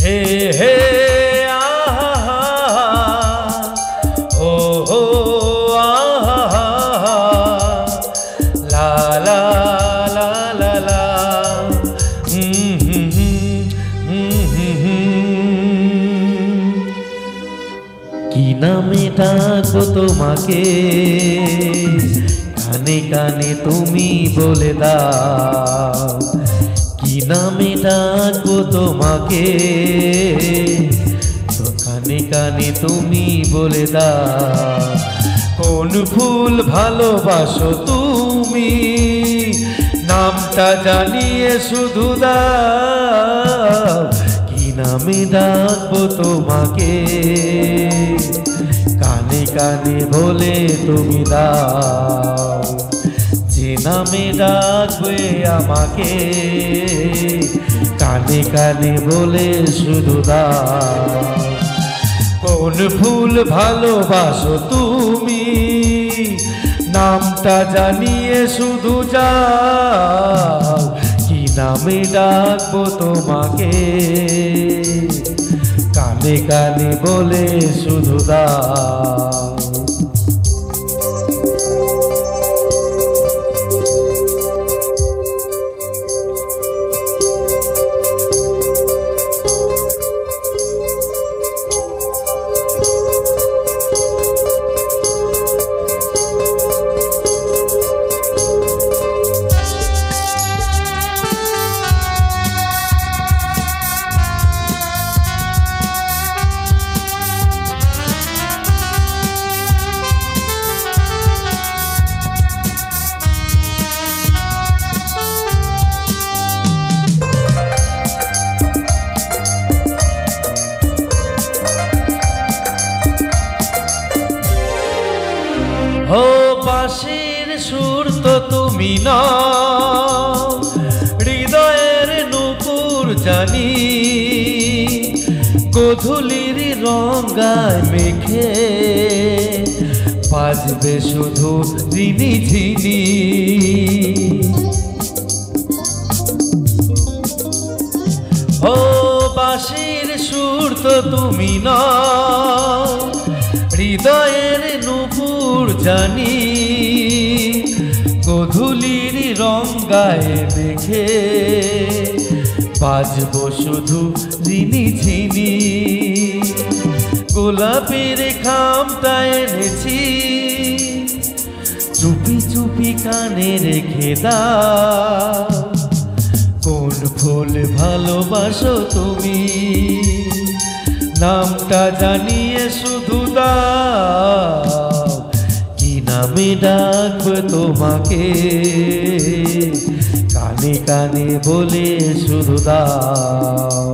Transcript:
হে হে আহা ও ও আহা লা লা লা লা লা কি নামে ডাকবো তোমাকে কানে কানে তুমি বলে দাও কি নামে ডাকবো তোমাকে কানে কানে তুমি বলে দাও কোন ফুল ভালোবাসো তুমি নামটা জানিয়ে শুধু দাও কি নামে ডাকবো তোমাকে কানে কানে বলে তুমি দাও যে নামে ডাকবে আমাকে কানে কানে বলে শুধু দাও কোন ফুল ভালোবাসো তুমি নামটা জানিয়ে শুধু যাও কি নামে ডাকবো তোমাকে কানে কানে বলে শুধু দাও ও বাঁশির সুর তো তুমি নাও হৃদয়ের নূপুর জানি গোধূলির রঙায় মেখে বাজবে শুধু ঝিনি ঝিনি ও বাঁশির সুর তো তুমি নাও হৃদয়ের নূপুর জানি গোধূলির রঙায় মেখে বাজবো শুধু ঝিনি ঝিনি গোলাপের খামটা এনেছি চুপি চুপি কানে রেখে দাও কোন ফুল ভালোবাসো তুমি নামটা জানিয়ে শুধু দাও কি নামে ডাকবো তোমাকে কানে কানে বলে শুধু দাও